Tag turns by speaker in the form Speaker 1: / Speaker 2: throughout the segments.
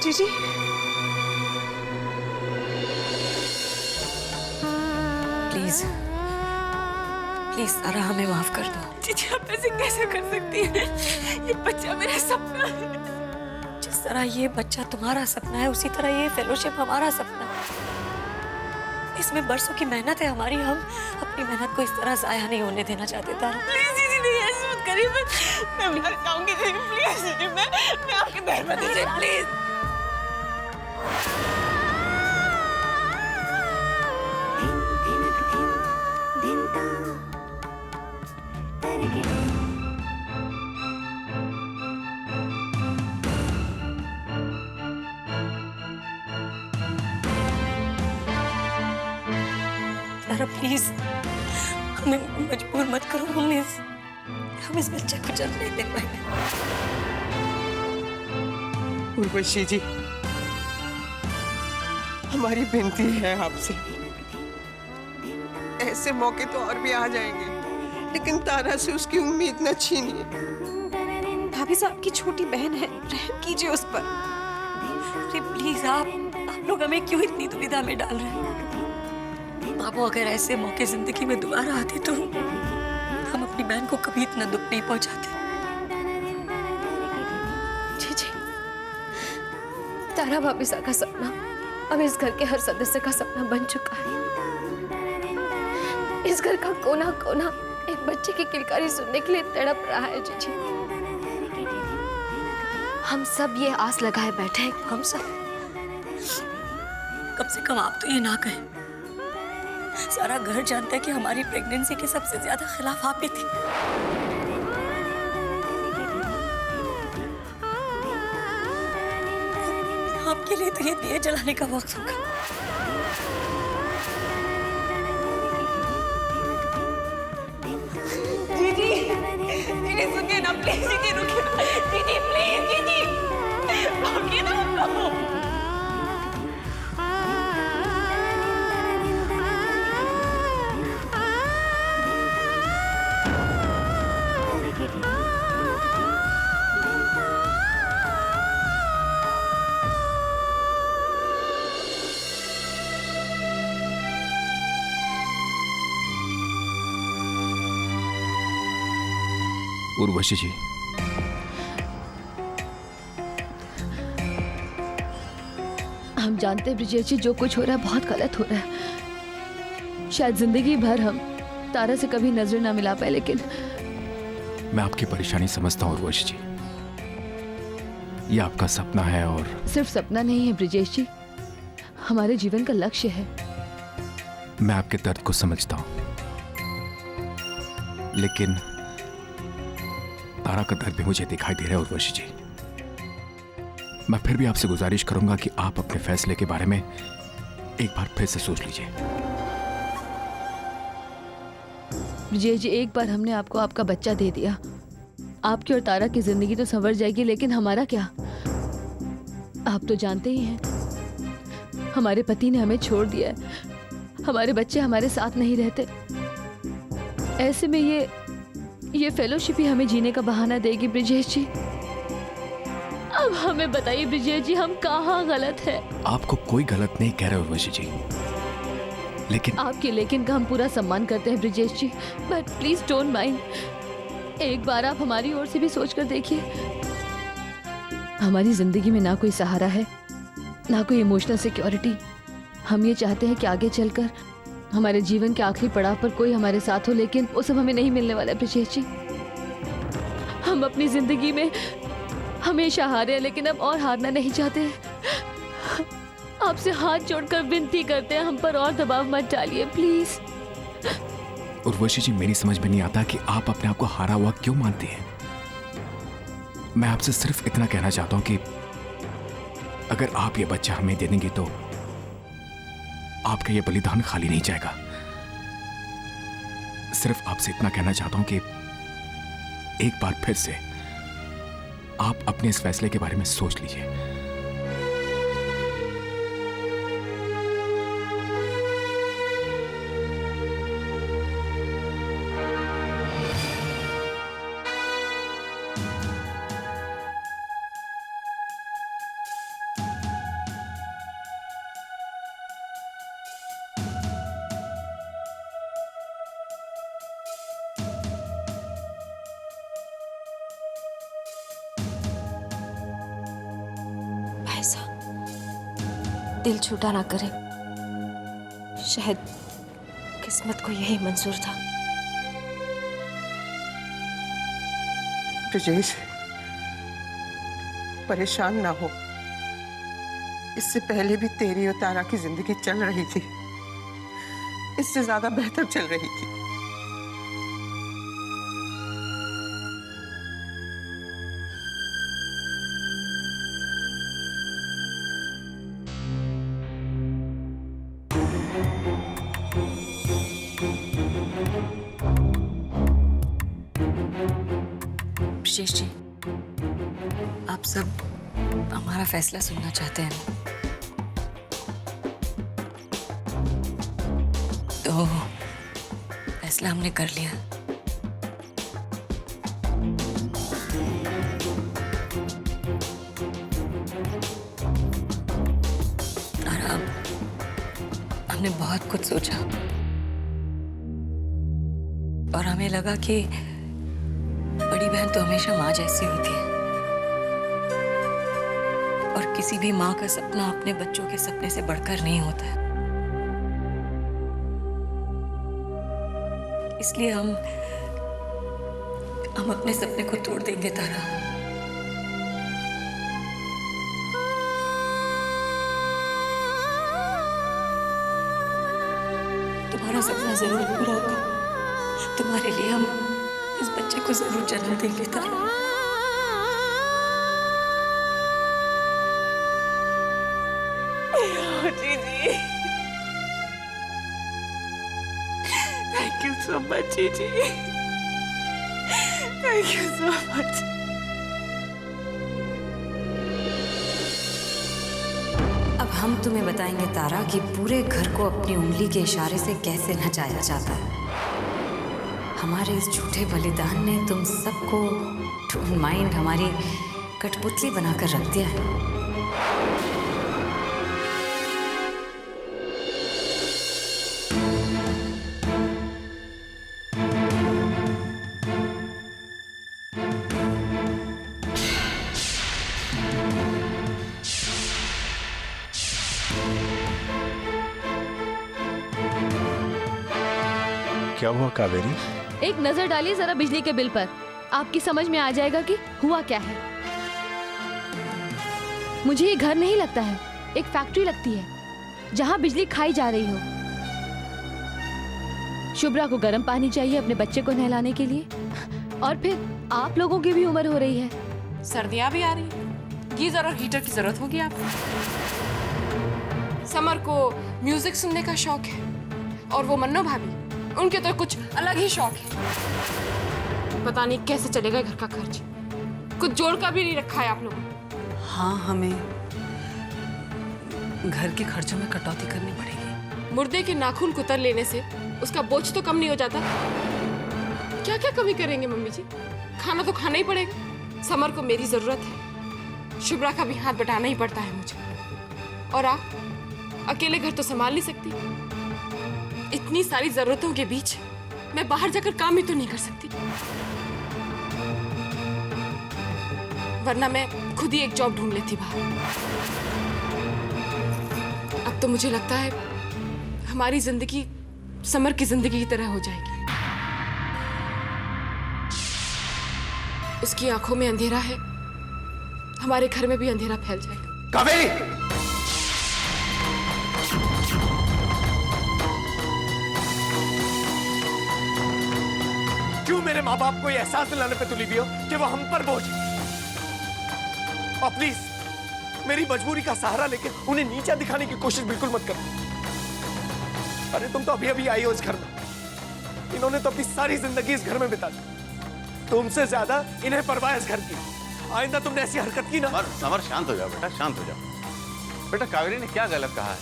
Speaker 1: जीजी,
Speaker 2: please please तारा, हमें माफ कर दो।
Speaker 1: जीजी आप ऐसे कैसे कर सकती हैं? ये बच्चा मेरा सपना है।
Speaker 2: जिस तरह ये बच्चा तुम्हारा सपना है, उसी तरह ये फेलोशिप हमारा सपना है। इसमें बरसों की मेहनत है हमारी, हम अपनी मेहनत को इस तरह जाया नहीं होने देना चाहते तारा।
Speaker 1: प्लीज जीजी नहीं ऐसे मत करिए, मैं मर जाऊंगी जीजी, प्लीज जीजी, मैं आपके पैर में दीजिए प्लीज।
Speaker 2: तारा प्लीज हमें मजबूर मत करो, हम इस बच्चे को जन्म नहीं दे पाएंगे।
Speaker 3: उर्वशी जी, हमारी विनती है आपसे, ऐसे मौके तो और भी आ जाएंगे, लेकिन तारा से उसकी उम्मीद न छीनिए।
Speaker 1: भाभी साहब की छोटी बहन है, रहम कीजिए उस पर।
Speaker 2: अरे प्लीज आप लोग हमें क्यों इतनी दुविधा में डाल रहे हैं? बाबू, अगर ऐसे मौके जिंदगी में दोबारा आते तो हम अपनी बहन को कभी इतना दुख नहीं पहुंचाते।
Speaker 1: जीजी, तारा भाभी साहब का सपना अब इस घर के हर सदस्य का सपना बन चुका है। इस घर का कोना कोना एक बच्चे की किलकारी सुनने के लिए तड़प रहा है जीजी। हम सब ये आस लगाए बैठे हैं,
Speaker 2: हम सब, कम से कम आप तो ये ना कहें। सारा घर जानता है कि हमारी प्रेगनेंसी के सबसे ज्यादा खिलाफ आप ही थी। आपके लिए तो ये दिए जलाने का वक्त होगा।
Speaker 1: जीजी, जीजी सुनिए ना प्लीज, जीजी रुकिए ना, जीजी प्लीज, जीजी रुकिए ना।
Speaker 4: उर्वशी जी,
Speaker 5: हम जानते हैं ब्रिजेश जी, जो कुछ हो रहा है बहुत गलत हो रहा है। शायद जिंदगी भर हम तारा से कभी नजर ना मिला पाए, लेकिन
Speaker 4: मैं आपकी परेशानी समझता हूँ उर्वशी जी। ये आपका सपना है और
Speaker 5: सिर्फ सपना नहीं है ब्रिजेश जी, हमारे जीवन का लक्ष्य है।
Speaker 4: मैं आपके दर्द को समझता हूँ, लेकिन तारा का दर्द भी मुझे दिखाई दे रहा है उर्वशी जी। मैं फिर भी आपसे गुजारिश करूंगा कि आप अपने फैसले के बारे में एक बार फिर से सोच लीजिए।
Speaker 5: ब्रिजेश जी, एक बार हमने आपको आपका बच्चा दे दिया, आपकी और तारा की जिंदगी तो संवर जाएगी, लेकिन हमारा क्या? आप तो जानते ही हैं, हमारे पति ने हमें छोड़ दिया है, हमारे बच्चे हमारे साथ नहीं रहते। ऐसे में ये फेलोशिप ही हमें जीने का बहाना देगी ब्रिजेश जी। अब हमें बताइए ब्रिजेश जी, हम कहाँ गलत है?
Speaker 4: आपको कोई गलत नहीं कह रहे उर्वशी जी, लेकिन
Speaker 5: आपके लेकिन का हम पूरा सम्मान करते हैं ब्रिजेश जी, बट प्लीज डोंट माइंड। एक बार आप हमारी ओर से भी सोच कर देखिए। हमारी जिंदगी में ना कोई सहारा है, ना कोई इमोशनल सिक्योरिटी। हम ये चाहते हैं कि आगे चलकर हमारे जीवन के आखिरी पड़ाव पर कोई हमारे साथ हो, लेकिन वो सब हमें नहीं मिलने वाला है ब्रिजेश जी। हम अपनी जिंदगी में हमेशा हारे हैं, लेकिन अब और हारना नहीं चाहते हैं। आपसे हाथ जोड़कर विनती करते हैं, हम पर और दबाव मत डालिए प्लीज।
Speaker 4: उर्वशी जी, मेरी समझ में नहीं आता कि आप अपने आप को हारा हुआ क्यों मानती हैं। मैं आपसे सिर्फ इतना कहना चाहता हूं कि अगर आप ये बच्चा हमें दे देंगे तो आपका ये बलिदान खाली नहीं जाएगा। सिर्फ आपसे इतना कहना चाहता हूं कि एक बार फिर से आप अपने इस फैसले के बारे में सोच लीजिए।
Speaker 2: दिल छोटा ना करे। शायद किस्मत को यही मंजूर था।
Speaker 3: ब्रिजेश, परेशान ना हो। इससे पहले भी तेरी और तारा की जिंदगी चल रही थी, इससे ज्यादा बेहतर चल रही थी।
Speaker 2: ब्रिजेश जी, आप सब हमारा फैसला सुनना चाहते हैं ना? तो फैसला हमने कर लिया। और अब हमने बहुत कुछ सोचा और हमें लगा कि बड़ी बहन तो हमेशा माँ जैसी होती है और किसी भी माँ का सपना अपने बच्चों के सपने से बढ़कर नहीं होता है। इसलिए हम अपने सपने को तोड़ देंगे तारा। तुम्हारा सपना जरूर पूरा होगा। तुम्हारे लिए हम इस बच्चे को जरूर जन्म देंगे तारा।
Speaker 1: जीजी, थैंक यू सो मच जीजी, थैंक यू सो मच।
Speaker 2: अब हम तुम्हें बताएंगे तारा कि पूरे घर को अपनी उंगली के इशारे से कैसे नचाया जाता है। हमारे इस झूठे बलिदान ने तुम सबको टू माइंड हमारी कठपुतली बनाकर रख दिया है।
Speaker 6: क्या हुआ कावेरी?
Speaker 5: एक नजर डालिए जरा बिजली के बिल पर, आपकी समझ में आ जाएगा कि हुआ क्या है। मुझे ये घर नहीं लगता है, एक फैक्ट्री लगती है जहां बिजली खाई जा रही हो। शुभ्रा को गर्म पानी चाहिए अपने बच्चे को नहलाने के लिए, और फिर आप लोगों की भी उम्र हो रही है।
Speaker 1: सर्दियां भी आ रही हैं, गीजर और हीटर की जरूरत होगी आपको। समर को म्यूजिक सुनने का शौक है और वो मन्नो भाभी, उनके तो कुछ अलग ही शौक है। पता नहीं कैसे चलेगा घर का खर्च, कुछ जोड़ का भी नहीं रखा है आप लोगों ने।
Speaker 7: हाँ, हमें घर के खर्चों में कटौती करनी पड़ेगी।
Speaker 1: मुर्दे के नाखून कुतर लेने से उसका बोझ तो कम नहीं हो जाता। क्या क्या कमी करेंगे मम्मी जी, खाना तो खाना ही पड़ेगा। समर को मेरी जरूरत है, शुभ्रा का भी हाथ बटाना ही पड़ता है मुझे। और आप अकेले घर तो संभाल नहीं सकती। इतनी सारी जरूरतों के बीच मैं बाहर जाकर काम ही तो नहीं कर सकती, वरना मैं खुद ही एक जॉब ढूंढ लेती बाहर। अब तो मुझे लगता है हमारी जिंदगी समर की जिंदगी की तरह हो जाएगी। उसकी आंखों में अंधेरा है, हमारे घर में भी अंधेरा फैल जाएगा।
Speaker 6: कावेरी! क्यों मेरे माँ बाप को ये एहसास दिलाने पे तुली भी हो कि वो हम पर बोझ है? और प्लीज मेरी मजबूरी का सहारा लेके उन्हें नीचा दिखाने की कोशिश बिल्कुल मत करो। अरे तुम तो अभी अभी आई हो इस घर में, इन्होंने तो अपनी सारी जिंदगी इस घर में बिता दी। तुमसे ज्यादा इन्हें परवाह है इस घर की। आइंदा तुमने ऐसी हरकत की ना।
Speaker 8: समर शांत हो जाओ बेटा, शांत हो जाओ। बेटा कावेरी ने क्या गलत कहा है?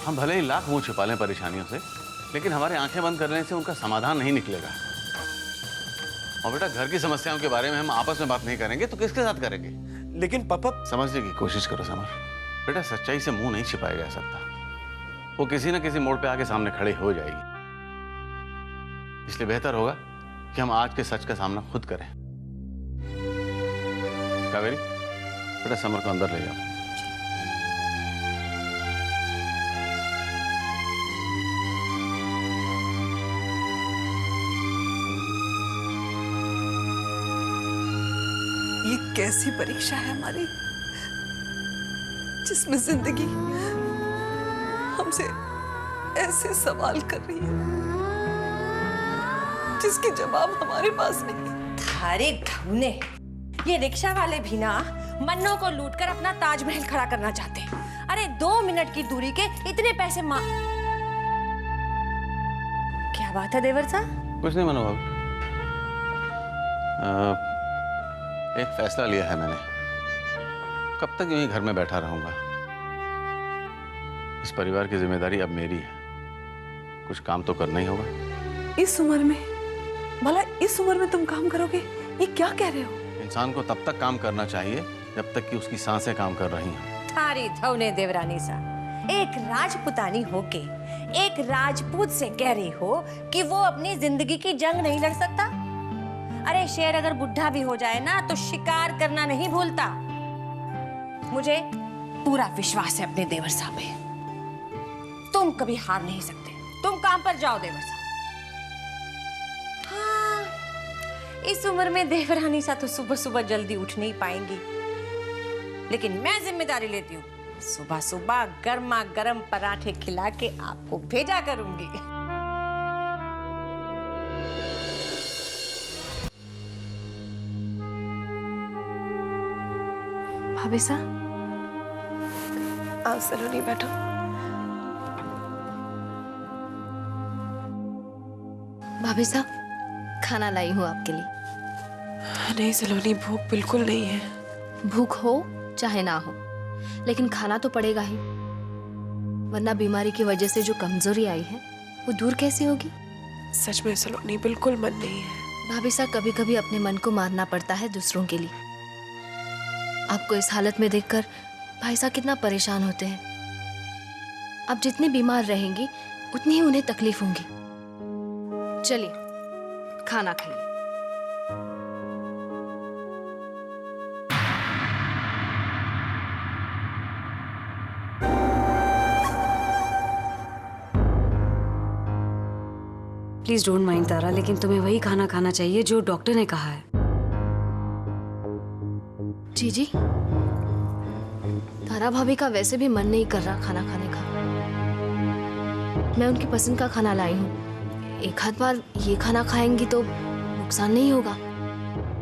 Speaker 8: हम भले ही लाख मुंह छिपा लें परेशानियों से, लेकिन हमारे आंखें बंद करने से उनका समाधान नहीं निकलेगा। और बेटा घर की समस्याओं के बारे में हम आपस में बात नहीं करेंगे तो किसके साथ करेंगे?
Speaker 6: लेकिन पापा,
Speaker 8: समझने की कोशिश करो समर। बेटा सच्चाई से मुंह नहीं छिपाया जा सकता, वो किसी न किसी मोड़ पे आके सामने खड़ी हो जाएगी। इसलिए बेहतर होगा कि हम आज के सच का सामना खुद करें। कावेरी बेटा समर को अंदर ले जाओ।
Speaker 7: कैसी परीक्षा है हमारी, जिसमें जिंदगी हमसे ऐसे सवाल कर रही है जिसके जवाब हमारे पास नहीं।
Speaker 9: अरे घुने, ये रिक्शा वाले भी ना मन्नों को लूटकर अपना ताजमहल खड़ा करना चाहते हैं। अरे 2 मिनट की दूरी के इतने पैसे क्या बात है देवर साहब?
Speaker 8: कुछ नहीं मनोभाव, एक फैसला लिया है मैंने। कब तक यूं ही घर में बैठा रहूंगा? इस परिवार की जिम्मेदारी अब मेरी है, कुछ काम तो करना ही होगा।
Speaker 7: इस उम्र में, भला इस उम्र में तुम काम करोगे? ये क्या कह रहे हो?
Speaker 8: इंसान को तब तक काम करना चाहिए जब तक कि उसकी सांसें काम कर रही हैं।
Speaker 9: थारी थवने देवरानी सा, एक राजपुतानी होके एक राजपूत से कह रही हो कि वो अपनी जिंदगी की जंग नहीं लड़ सकता? अरे शेर अगर बुढ़ा भी हो जाए ना तो शिकार करना नहीं भूलता। मुझे पूरा विश्वास है अपने देवर साहब पे। तुम कभी हार नहीं सकते। तुम काम पर जाओ देवर साहब। हाँ, इस उम्र में देवरानी सा तो सुबह सुबह जल्दी उठ नहीं पाएंगी, लेकिन मैं जिम्मेदारी लेती हूँ। सुबह सुबह गर्मा गर्म पराठे खिला के आपको भेजा करूंगी।
Speaker 7: भाभी सा, आप सलोनी बैठो।
Speaker 10: भाभी साहब, खाना लाई हूँ आपके लिए।
Speaker 1: नहीं सलोनी, भूख बिल्कुल नहीं है।
Speaker 10: भूख हो चाहे ना हो, लेकिन खाना तो पड़ेगा ही, वरना बीमारी की वजह से जो कमजोरी आई है वो दूर कैसे होगी?
Speaker 1: सच में सलोनी, बिल्कुल मन नहीं है।
Speaker 10: भाभी साहब, कभी कभी अपने मन को मारना पड़ता है दूसरों के लिए। आपको इस हालत में देखकर भाई साहब कितना परेशान होते हैं। आप जितनी बीमार रहेंगी उतनी ही उन्हें तकलीफ होगी। चलिए खाना खाइए।
Speaker 2: प्लीज डोंट माइंड तारा, लेकिन तुम्हें वही खाना खाना चाहिए जो डॉक्टर ने कहा है।
Speaker 10: जी, तारा भाभी का वैसे भी मन नहीं कर रहा खाना खाने का। मैं उनकी पसंद का खाना लाई हूँ। एक आध बार ये खाना खाएंगी तो नुकसान नहीं होगा।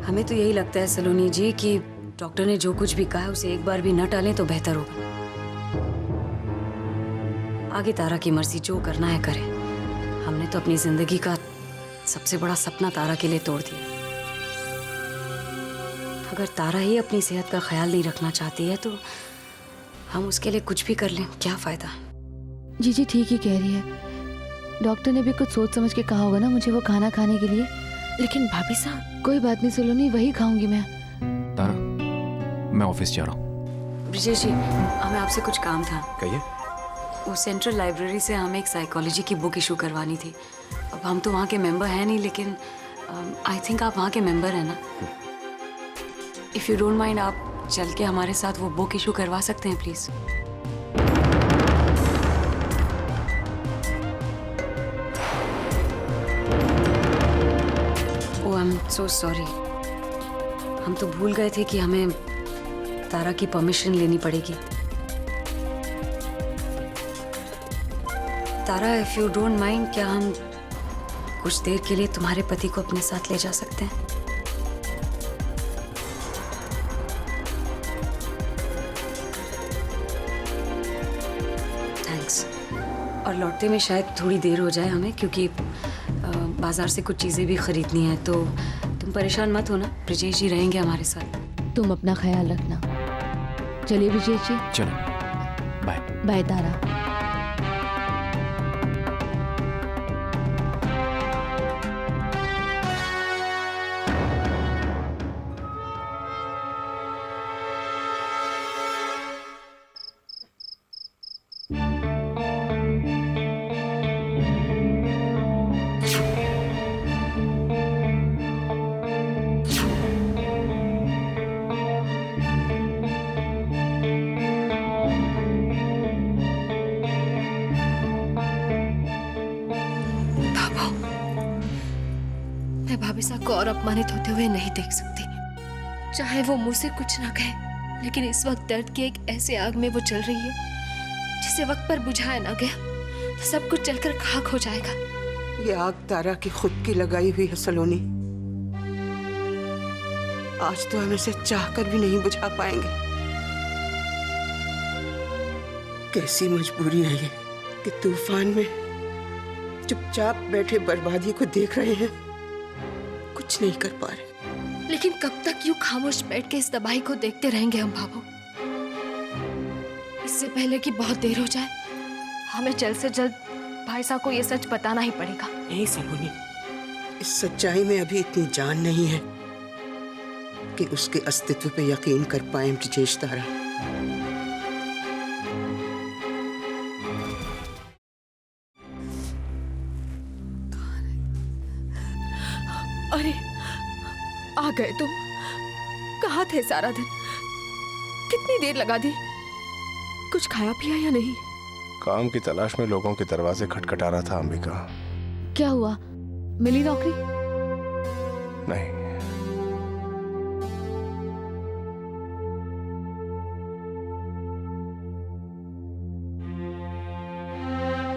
Speaker 2: हमें तो यही लगता है सलोनी जी कि डॉक्टर ने जो कुछ भी कहा है उसे एक बार भी न टालें तो बेहतर होगा। आगे तारा की मर्जी, जो करना है करे। हमने तो अपनी जिंदगी का सबसे बड़ा सपना तारा के लिए तोड़ दिया। अगर तारा ही अपनी सेहत का ख्याल नहीं रखना चाहती है तो हम उसके लिए कुछ भी कर लें, क्या फायदा?
Speaker 5: जी ठीक ही कह रही है। डॉक्टर ने भी कुछ सोच समझ के कहा होगा ना मुझे वो खाना खाने के लिए। लेकिन भाभी साहब, कोई बात नहीं सलोनी, वही खाऊंगी मैं।
Speaker 4: तारा, मैं ऑफिस जा रहा हूँ।
Speaker 2: ब्रिजेश जी, हमें आपसे कुछ काम था।
Speaker 4: कहिए।
Speaker 2: वो सेंट्रल लाइब्रेरी से हमें एक साइकोलॉजी की बुक इशू करवानी थी। अब हम तो वहाँ के मेंबर हैं नहीं, लेकिन आई थिंक आप वहाँ के मेंबर हैं ना? इफ़ यू डोंट माइंड, आप चल के हमारे साथ वो बुक इशू करवा सकते हैं please? Oh, I am so sorry. हम तो भूल गए थे कि हमें तारा की परमिशन लेनी पड़ेगी। तारा, इफ यू डोंट माइंड, क्या हम कुछ देर के लिए तुम्हारे पति को अपने साथ ले जा सकते हैं? थैंक्स। और लौटते में शायद थोड़ी देर हो जाए हमें, क्योंकि बाजार से कुछ चीज़ें भी खरीदनी है। तो तुम परेशान मत होना, ब्रिजेश जी रहेंगे हमारे साथ।
Speaker 5: तुम अपना ख्याल रखना। चलिए ब्रिजेश जी।
Speaker 4: चलो, बाय।
Speaker 5: बाय तारा।
Speaker 10: मैं भाभी साहब को और अपमानित होते हुए नहीं देख सकती। चाहे वो मुंह से कुछ ना कहे, लेकिन इस वक्त दर्द के एक ऐसे आग में वो चल रही है जिसे वक्त पर बुझाया ना गया तो सब कुछ जलकर खाक हो जाएगा।
Speaker 3: ये आग तारा की खुद की लगाई हुई है सलोनी। आज तो हम इसे चाहकर भी नहीं बुझा पाएंगे। कैसी मजबूरी है ये कि तूफान में चुपचाप बैठे बर्बादी को देख रहे हैं, कुछ नहीं कर पा रहे।
Speaker 10: लेकिन कब तक यूं खामोश बैठ के इस तबाही को देखते रहेंगे हम बाबू? इससे पहले कि बहुत देर हो जाए, हमें जल्द से जल्द भाई साहब को ये सच बताना ही पड़ेगा।
Speaker 3: नहीं सलोनी, इस सच्चाई में अभी इतनी जान नहीं है कि उसके अस्तित्व पे यकीन कर पाए ब्रजेश तारा।
Speaker 7: अरे आ गए तुम। कहाँ थे सारा दिन? कितनी देर लगा दी? कुछ खाया पिया या नहीं?
Speaker 6: काम की तलाश में लोगों के दरवाजे खटखटा रहा था अंबिका।
Speaker 5: क्या हुआ, मिली नौकरी?
Speaker 6: नहीं,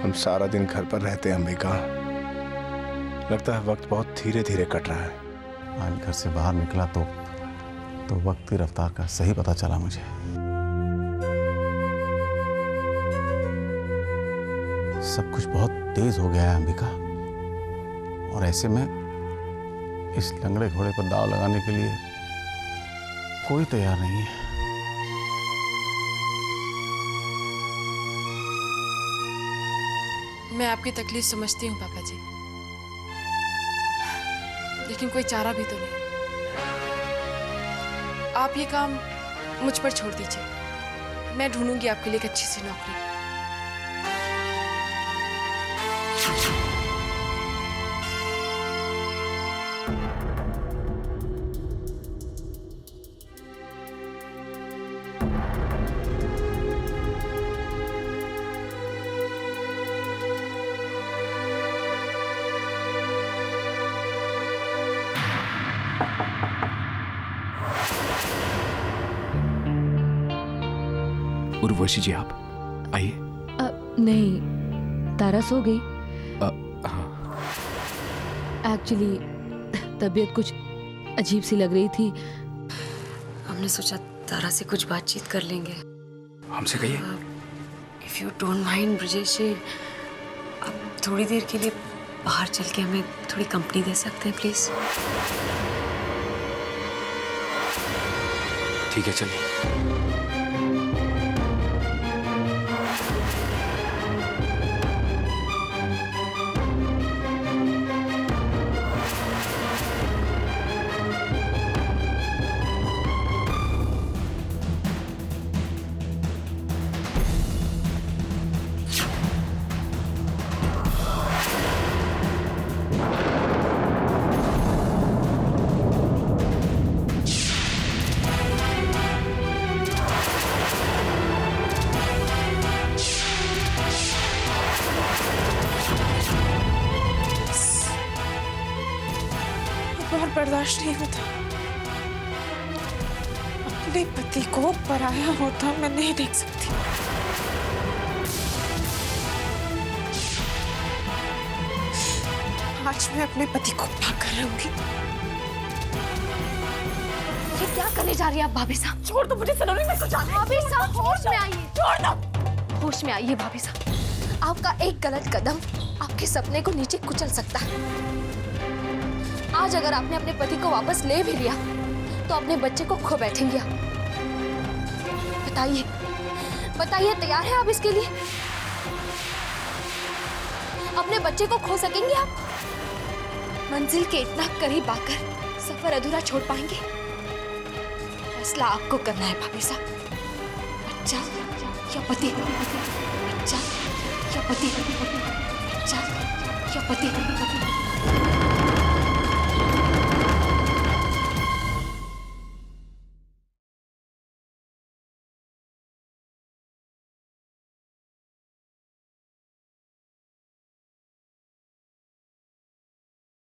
Speaker 6: हम सारा दिन घर पर रहते हैं अंबिका। लगता है वक्त बहुत धीरे धीरे कट रहा है।
Speaker 8: आज घर से बाहर निकला तो वक्त की रफ्तार का सही पता चला मुझे। सब कुछ बहुत तेज हो गया है अंबिका, और ऐसे में इस लंगड़े घोड़े पर दाव लगाने के लिए कोई तैयार नहीं है।
Speaker 1: मैं आपकी तकलीफ समझती हूँ पापा जी, लेकिन कोई चारा भी तो नहीं। आप ये काम मुझ पर छोड़ दीजिए, मैं ढूंढूंगी आपके लिए एक अच्छी सी नौकरी।
Speaker 4: उर्वशी जी, आप आइए।
Speaker 5: नहीं, तारा सो गई।
Speaker 4: हाँ।
Speaker 5: एक्चुअली तबीयत कुछ अजीब सी लग रही थी।
Speaker 2: हमने सोचा तारा से कुछ बातचीत कर लेंगे।
Speaker 4: हमसे कहिए।
Speaker 2: If you don't mind Brajesh ji, आप थोड़ी देर के लिए बाहर चल के हमें थोड़ी कंपनी दे सकते हैं प्लीज?
Speaker 4: ठीक है, चलिए।
Speaker 1: और बर्दाश्त नहीं होता, अपने पति को पराया होता मैं नहीं देख सकती। आज मैं अपने पति को पाकर रहूंगी।
Speaker 10: ये क्या करने जा रही है आप भाभी साहब?
Speaker 1: छोड़ दो मुझे सलोनी, मैं तो जाने।
Speaker 10: भाभी साहब होश में आइए।
Speaker 1: छोड़ दो।
Speaker 10: होश में आइए भाभी साहब। आपका एक गलत कदम आपके सपने को नीचे कुचल सकता है। आज अगर आपने अपने पति को वापस ले भी लिया तो अपने बच्चे को खो बैठेंगे आप। बताइए बताइए, तैयार है आप इसके लिए? अपने बच्चे को खो सकेंगे आप? मंजिल के इतना करीब आकर सफर अधूरा छोड़ पाएंगे? फैसला आपको करना है भाभी साहब। बच्चा या पति? बच्चा या पति? बच्चा या पति?